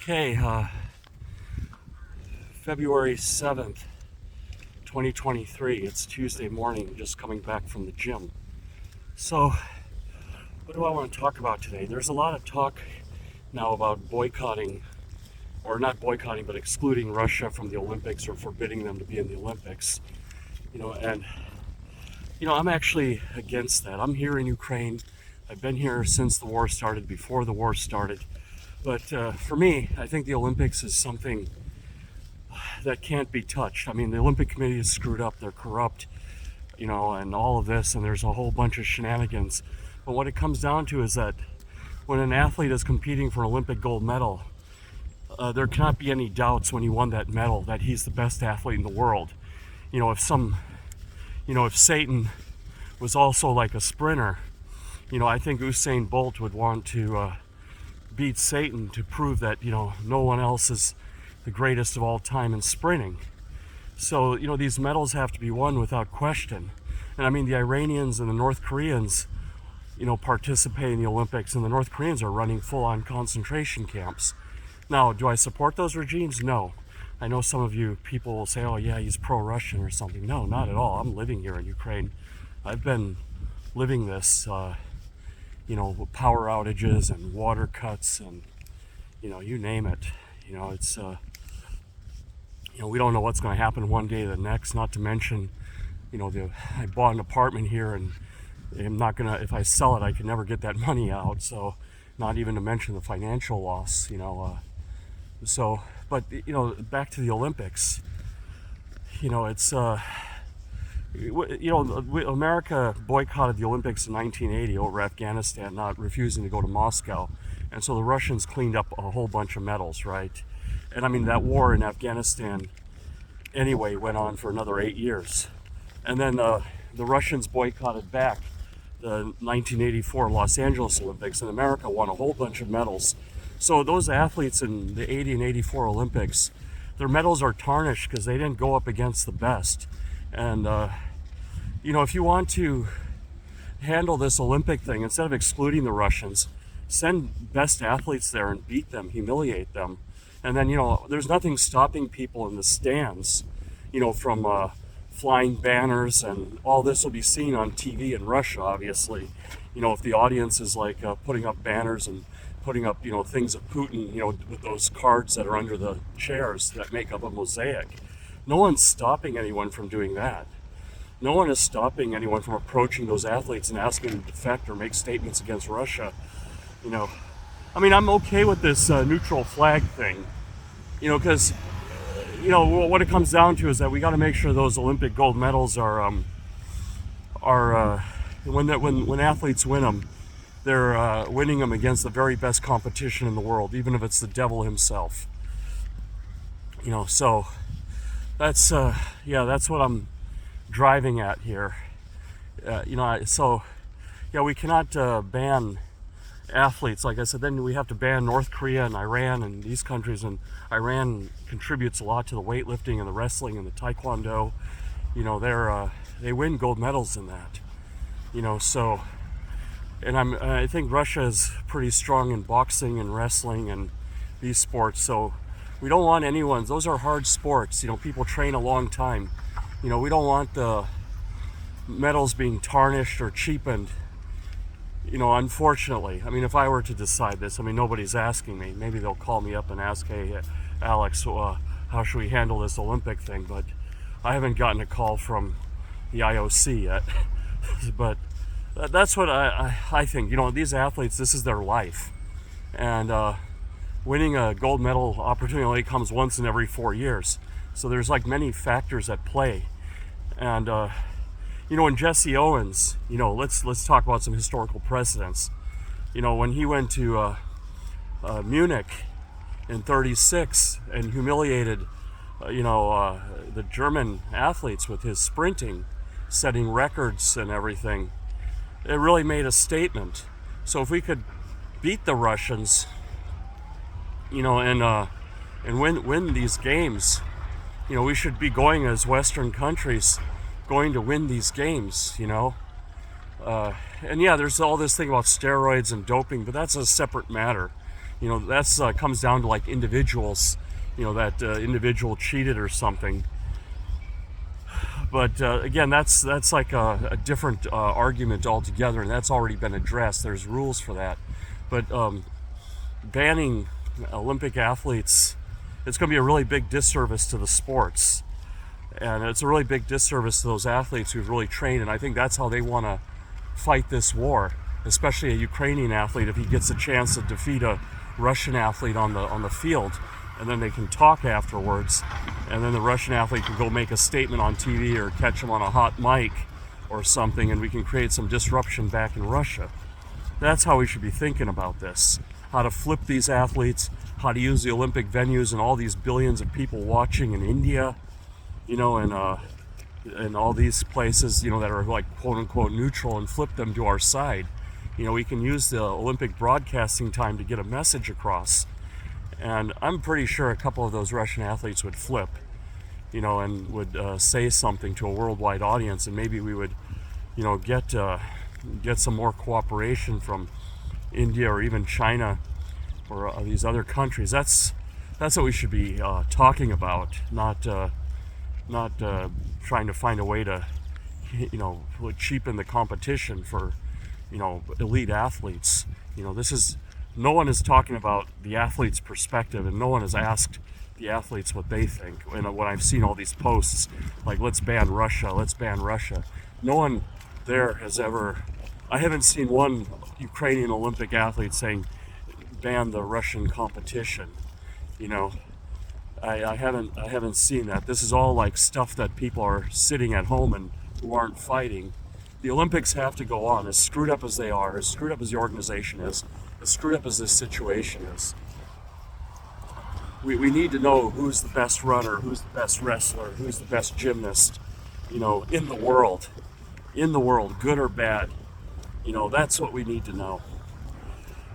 Okay, February 7th, 2023. It's Tuesday morning, just coming back from the gym. So, what do I want to talk about today? There's a lot of talk now about boycotting, or not boycotting, but excluding Russia from the Olympics or forbidding them to be in the Olympics. I'm actually against that. I'm here in Ukraine. I've been here since the war started, before the war started. But for me, I think the Olympics is something that can't be touched. I mean, the Olympic Committee is screwed up. They're corrupt, and all of this, and there's a whole bunch of shenanigans. But what it comes down to is that when an athlete is competing for an Olympic gold medal, there cannot be any doubts when he won that medal that he's the best athlete in the world. If Satan was also like a sprinter, I think Usain Bolt would want to beat Satan to prove that, no one else is the greatest of all time in sprinting. So, these medals have to be won without question. And I mean, the Iranians and the North Koreans, participate in the Olympics, and the North Koreans are running full-on concentration camps. Now, do I support those regimes? No. I know some of you people will say, oh yeah, he's pro-Russian or something. No, not at all. I'm living here in Ukraine. I've been living this, power outages and water cuts and, you name it. It's, we don't know what's going to happen one day or the next, not to mention, I bought an apartment here and I'm not going to, if I sell it, I can never get that money out. So not even to mention the financial loss, but back to the Olympics, it's, America boycotted the Olympics in 1980 over Afghanistan not refusing to go to Moscow. And so the Russians cleaned up a whole bunch of medals, right? And I mean, that war in Afghanistan anyway went on for another 8 years. And then the Russians boycotted back the 1984 Los Angeles Olympics, and America won a whole bunch of medals. So those athletes in the 80 and 84 Olympics, their medals are tarnished because they didn't go up against the best. And, if you want to handle this Olympic thing, instead of excluding the Russians, send best athletes there and beat them, humiliate them. And then, there's nothing stopping people in the stands, from flying banners, and all this will be seen on TV in Russia, obviously. If the audience is like putting up banners and putting up, things of Putin, with those cards that are under the chairs that make up a mosaic. No one's stopping anyone from doing that. No one is stopping anyone from approaching those athletes and asking them to defect or make statements against Russia. I'm okay with this neutral flag thing, because, what it comes down to is that we got to make sure those Olympic gold medals are when athletes win them, they're winning them against the very best competition in the world, even if it's the devil himself. So that's that's what I'm driving at here. We cannot ban athletes. Like I said, then we have to ban North Korea and Iran and these countries, and Iran contributes a lot to the weightlifting and the wrestling and the taekwondo. They win gold medals in that. And I think Russia is pretty strong in boxing and wrestling and these sports. So we don't want anyone. Those are hard sports. People train a long time. We don't want the medals being tarnished or cheapened. Unfortunately. If I were to decide this, nobody's asking me. Maybe they'll call me up and ask, hey, Alex, how should we handle this Olympic thing? But I haven't gotten a call from the IOC yet. But that's what I think. These athletes, this is their life. And winning a gold medal opportunity only comes once in every 4 years. So there's many factors at play. And, when Jesse Owens, let's talk about some historical precedents. When he went to Munich in '36 and humiliated, the German athletes with his sprinting, setting records and everything, it really made a statement. So if we could beat the Russians, and win these games, we should be going as Western countries, going to win these games, And yeah, there's all this thing about steroids and doping, but that's a separate matter. That's comes down to like individuals, that individual cheated or something. But again, that's like a different argument altogether, and that's already been addressed. There's rules for that. But banning Olympic athletes, it's going to be a really big disservice to the sports. And it's a really big disservice to those athletes who've really trained. And I think that's how they want to fight this war, especially a Ukrainian athlete, if he gets a chance to defeat a Russian athlete on the field. And then they can talk afterwards, and then the Russian athlete can go make a statement on TV or catch him on a hot mic or something, and we can create some disruption back in Russia. That's how we should be thinking about this. How to flip these athletes, how to use the Olympic venues and all these billions of people watching in India, and all these places, that are like quote unquote neutral, and flip them to our side. We can use the Olympic broadcasting time to get a message across. And I'm pretty sure a couple of those Russian athletes would flip, and would say something to a worldwide audience, and maybe we would, get some more cooperation from India or even China or these other countries. That's what we should be talking about, not trying to find a way to, cheapen the competition for, elite athletes. No one is talking about the athlete's perspective, and no one has asked the athletes what they think. And when I've seen all these posts, like, let's ban Russia, no one there has ever, I haven't seen one Ukrainian Olympic athlete saying, ban the Russian competition. I haven't seen that. This is all like stuff that people are sitting at home and who aren't fighting. The Olympics have to go on, as screwed up as they are, as screwed up as the organization is, as screwed up as this situation is. We need to know who's the best runner, who's the best wrestler, who's the best gymnast, in the world, good or bad. That's what we need to know.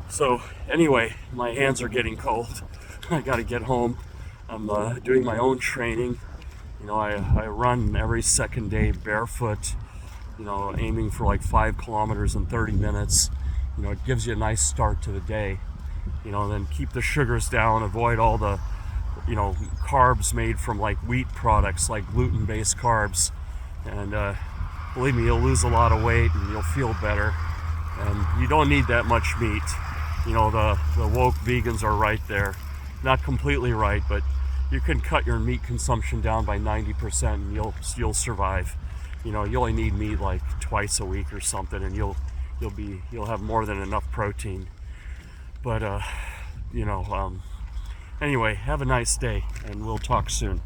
So anyway, my hands are getting cold. I got to get home. I'm doing my own training. I run every second day barefoot, aiming for like 5 kilometers in 30 minutes. It gives you a nice start to the day. Then keep the sugars down, avoid all the, carbs made from like wheat products, like gluten-based carbs. And believe me, you'll lose a lot of weight and you'll feel better. And you don't need that much meat. The woke vegans are right there. Not completely right, but you can cut your meat consumption down by 90% and you'll survive. You only need meat like twice a week or something, and you'll have more than enough protein. But anyway, have a nice day, and we'll talk soon.